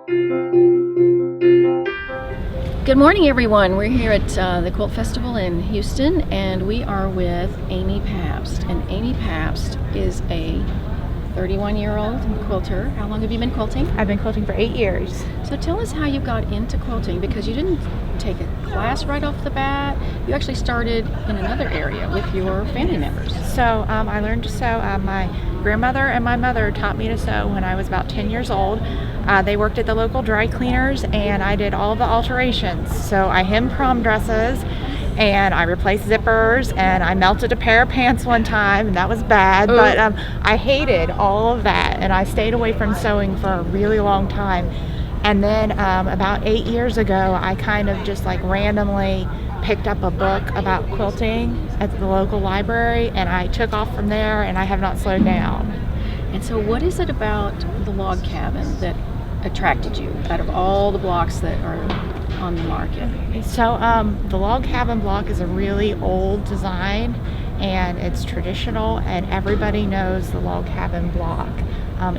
Good morning, everyone. We're here at the Quilt Festival in Houston, and we are with Amy Pabst. And Amy Pabst is a 31-year-old quilter. How long have you been quilting? I've been quilting for 8 years. So tell us how you got into quilting, because you didn't take a class right off the bat. You actually started in another area with your family members. So I learned to sew. My grandmother and my mother taught me to sew when I was about 10 years old. They worked at the local dry cleaners, and I did all the alterations. So I hemmed prom dresses, and I replaced zippers, and I melted a pair of pants one time, and that was bad. Ooh. But I hated all of that, and I stayed away from sewing for a really long time. And then about 8 years ago, I kind of just like randomly picked up a book about quilting at the local library, and I took off from there, and I have not slowed down. And so what is it about the log cabin that attracted you out of all the blocks that are on the market? So the log cabin block is a really old design, and it's traditional, and everybody knows the log cabin block.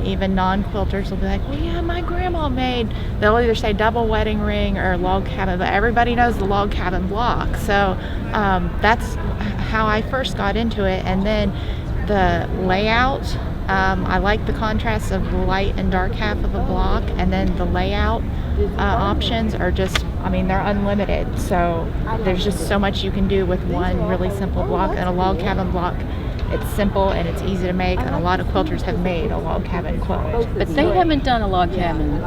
Even non-quilters will be like, well, yeah, my grandma made, they'll either say double wedding ring or log cabin, but everybody knows the log cabin block. So that's how I first got into it. And then the layout, I like the contrast of the light and dark half of a block, and then the layout options are just, I mean, they're unlimited. So there's just so much you can do with one really simple block. And a log cabin block, it's simple and it's easy to make, and a lot of quilters have made a log cabin quilt. But they haven't done a log cabin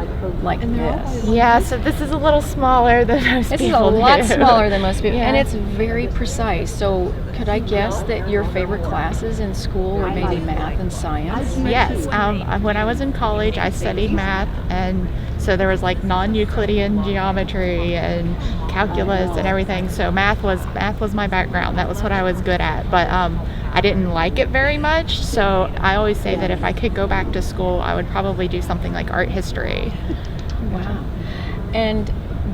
like this. Yeah, so this is a little smaller than most people do. This is a lot smaller than most people, Yeah. and it's very precise. So could I guess that your favorite classes in school were maybe math and science? Yes, when I was in college, I studied math, and so there was like non-Euclidean geometry and calculus and everything. So math was my background. That was what I was good at. But I didn't like it very much. So I always say that if I could go back to school, I would probably do something like art history. Wow. And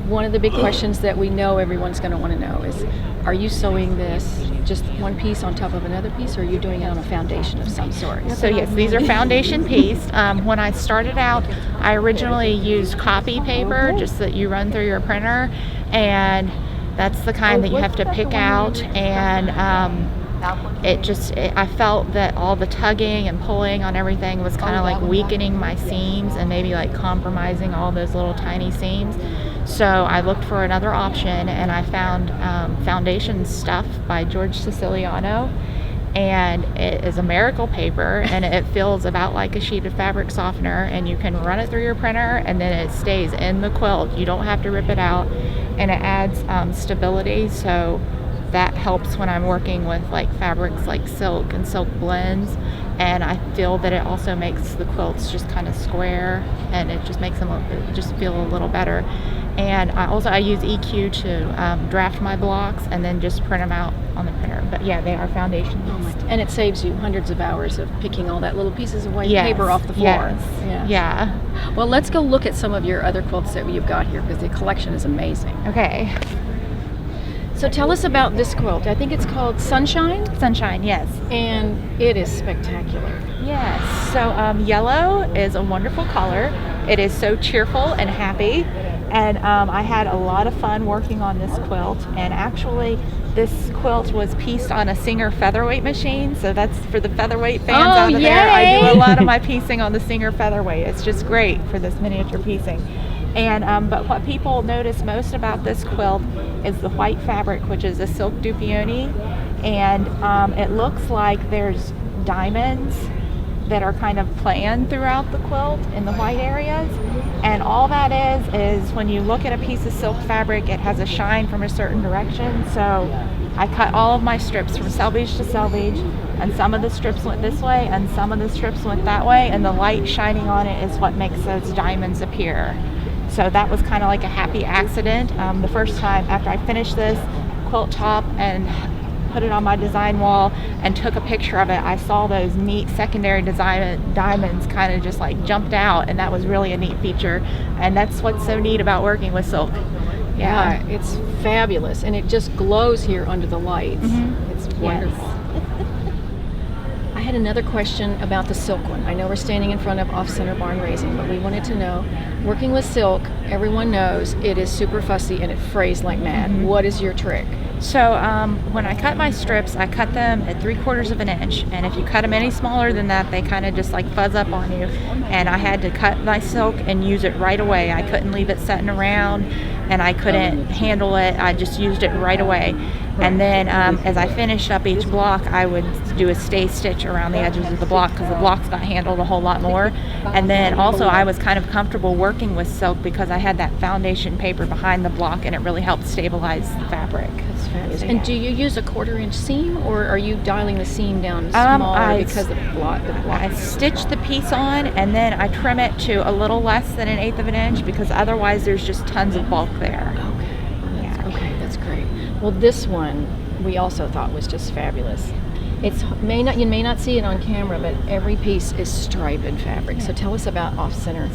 one of the big questions that we know everyone's going to want to know is, are you sewing this just one piece on top of another piece, or are you doing it on a foundation of some sort? So yes, these are foundation piece. When I started out, I originally used copy paper, just that you run through your printer, and that's the kind that you have to pick out. And I felt that all the tugging and pulling on everything was kind of like weakening my seams and maybe like compromising all those little tiny seams. So I looked for another option, and I found Foundation Stuff by George Siciliano, and it is a miracle paper, and it feels about like a sheet of fabric softener, and you can run it through your printer, and then it stays in the quilt. You don't have to rip it out, and it adds stability, so that helps when I'm working with like fabrics like silk and silk blends. And I feel that it also makes the quilts just kind of square, and it just makes them just feel a little better. And I use EQ to draft my blocks and then just print them out on the printer. But yeah, they are foundation. And it saves you hundreds of hours of picking all that little pieces of white Yes. paper off the floor. Yes. Yeah. Well, let's go look at some of your other quilts that you've got here, because the collection is amazing. Okay. So tell us about this quilt. I think it's called Sunshine? Sunshine, yes. And it is spectacular. Yes. So yellow is a wonderful color. It is so cheerful and happy. And I had a lot of fun working on this quilt. And actually, this quilt was pieced on a Singer featherweight machine. So that's for the featherweight fans out of there. I do a lot of my piecing on the Singer featherweight. It's just great for this miniature piecing. And but what people notice most about this quilt is the white fabric, which is a silk dupioni, and it looks like there's diamonds that are kind of planned throughout the quilt in the white areas. And all that is when you look at a piece of silk fabric, it has a shine from a certain direction. So I cut all of my strips from selvage to selvage, and some of the strips went this way and some of the strips went that way, and the light shining on it is what makes those diamonds appear. So that was kind of like a happy accident. The first time after I finished this quilt top and put it on my design wall and took a picture of it, I saw those neat secondary diamonds kind of just like jumped out, and that was really a neat feature. And that's what's so neat about working with silk. Yeah, it's fabulous, and it just glows here under the lights. Mm-hmm. It's wonderful. Yes. I had another question about the silk one. I know we're standing in front of off-center barn raising, but we wanted to know, working with silk, everyone knows it is super fussy and it frays like mad. What is your trick? So when I cut my strips, I cut them at 3/4 of an inch, and if you cut them any smaller than that, they kind of just like fuzz up on you. And I had to cut my silk and use it right away. I couldn't leave it setting around, and I couldn't handle it. I just used it right away. And then as I finished up each block, I would do a stay stitch around the edges of the block because the blocks got handled a whole lot more. And then also I was kind of comfortable working with silk because I had that foundation paper behind the block, and it really helped stabilize the fabric. That's fabulous. And do you use a 1/4 inch seam, or are you dialing the seam down smaller because of the block? I stitch the piece on, and then I trim it to a little less than 1/8 of an inch because otherwise there's just tons of bulk there. Okay, that's great. Well, this one we also thought was just fabulous. You may not see it on camera, but every piece is striped fabric. So tell us about off-center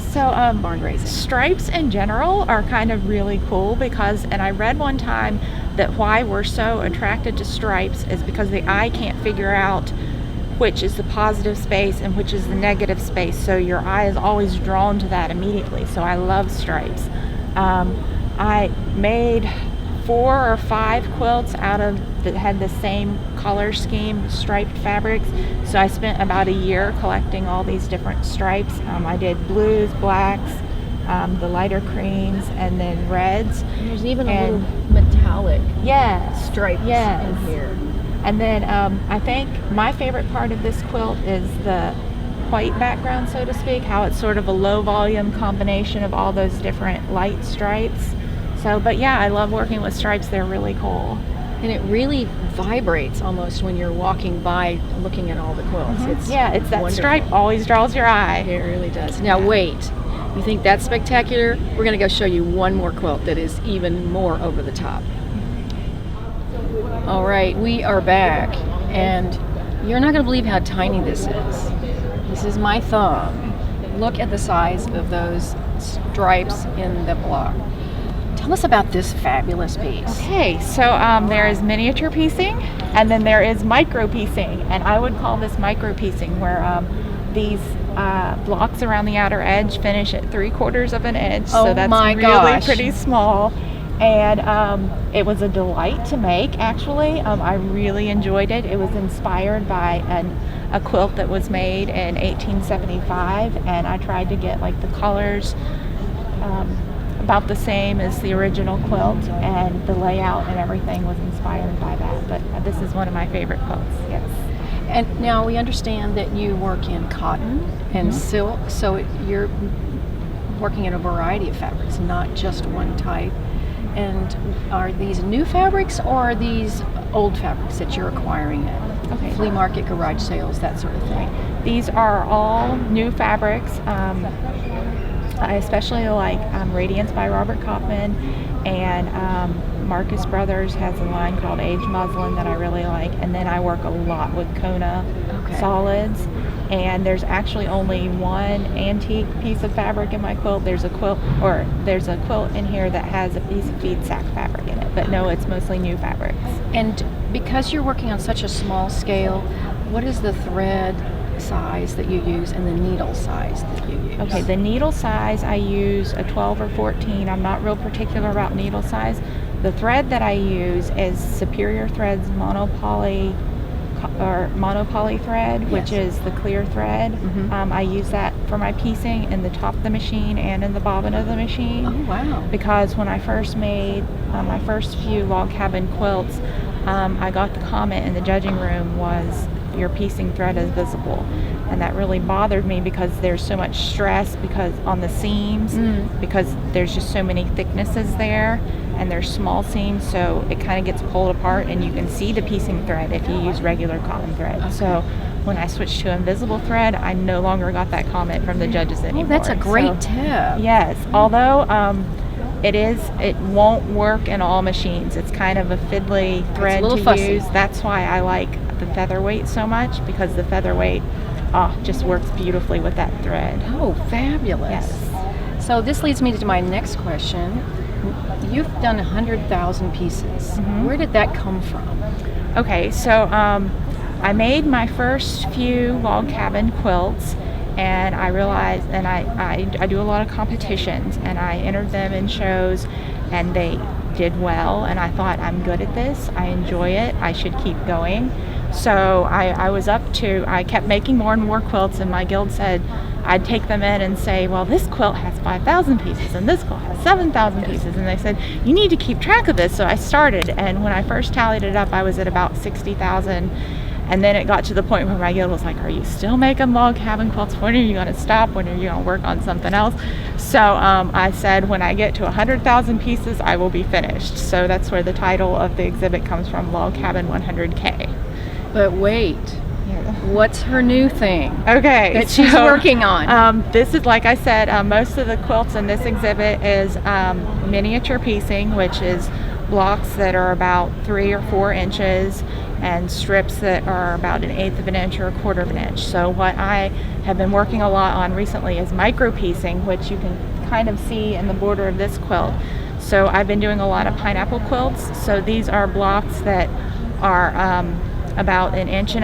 barn raising. Stripes in general are kind of really cool and I read one time that why we're so attracted to stripes is because the eye can't figure out which is the positive space and which is the negative space. So your eye is always drawn to that immediately. So I love stripes. I made 4 or 5 quilts that had the same color scheme, striped fabrics. So I spent about a year collecting all these different stripes. I did blues, blacks, the lighter creams, and then reds. And there's even a little metallic stripe in here. And then I think my favorite part of this quilt is the white background, so to speak, how it's sort of a low volume combination of all those different light stripes. But yeah, I love working with stripes. They're really cool. And it really vibrates almost when you're walking by looking at all the quilts. It's that wonderful. Stripe always draws your eye. It really does. Now wait, you think that's spectacular? We're going to go show you one more quilt that is even more over the top. All right, we are back, and you're not going to believe how tiny this is. This is my thumb. Look at the size of those stripes in the block. Tell us about this fabulous piece. Okay, so there is miniature piecing, and then there is micro piecing, and I would call this micro piecing where these blocks around the outer edge finish at 3/4 of an inch. So that's really pretty small. And it was a delight to make, actually. I really enjoyed it. It was inspired by a quilt that was made in 1875, and I tried to get like the colors about the same as the original quilt, and the layout and everything was inspired by that. But this is one of my favorite quilts, yes. And now we understand that you work in cotton and silk, so you're working in a variety of fabrics, not just one type. And are these new fabrics, or are these old fabrics that you're acquiring at flea market, garage sales, that sort of thing? These are all new fabrics. I especially like Radiance by Robert Kaufman, and Marcus Brothers has a line called Age Muslin that I really like. And then I work a lot with Kona solids. And there's actually only one antique piece of fabric in my quilt. There's a quilt in here that has a piece of feed sack fabric in it, but no, it's mostly new fabrics. And because you're working on such a small scale, what is the thread size that you use and the needle size that you use? Okay, the needle size I use a 12 or 14. I'm not real particular about needle size. The thread that I use is Superior Threads monopoly thread, which is the clear thread. I use that for my piecing in the top of the machine and in the bobbin of the machine. Oh, wow. Because when I first made my first few log cabin quilts, I got the comment in the judging room was, your piecing thread is visible, and that really bothered me because there's so much stress on the seams, because there's just so many thicknesses there, and there's small seams, so it kind of gets pulled apart, and you can see the piecing thread if you use regular cotton thread. So when I switched to invisible thread, I no longer got that comment from the judges anymore. Oh, that's a great tip. Yes, although it won't work in all machines. It's kind of a fiddly thread to use. That's why I like the featherweight so much, because the featherweight just works beautifully with that thread. Oh, fabulous. Yes. So this leads me to my next question. You've done 100,000 pieces. Where did that come from? Okay, so I made my first few log cabin quilts, and I realized, and I do a lot of competitions, and I entered them in shows, and they did well, and I thought, I'm good at this, I enjoy it, I should keep going. So I kept making more and more quilts, and my guild said I'd take them in and say, well, this quilt has 5,000 pieces and this quilt has 7,000 pieces, and they said, you need to keep track of this. So I started, and when I first tallied it up, I was at about 60,000. And then it got to the point where my guild was like, are you still making log cabin quilts? When are you going to stop? When are you going to work on something else? So I said, when I get to 100,000 pieces, I will be finished. So that's where the title of the exhibit comes from, Log Cabin 100K. But wait, what's her new thing? Okay, that she's working on? This is, like I said, most of the quilts in this exhibit is miniature piecing, which is blocks that are about 3 or 4 inches and strips that are about 1/8 of an inch or 1/4 of an inch. So what I have been working a lot on recently is micro piecing, which you can kind of see in the border of this quilt. So I've been doing a lot of pineapple quilts. So these are blocks that are about 1.5 inches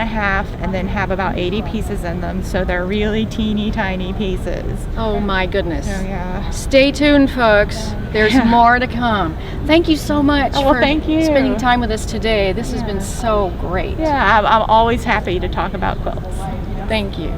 and then have about 80 pieces in them. So they're really teeny tiny pieces. Oh my goodness. Oh yeah. Stay tuned, folks. There's more to come. Thank you so much for thank you. spending time with us today. This has been so great. Yeah, I'm always happy to talk about quilts. Thank you.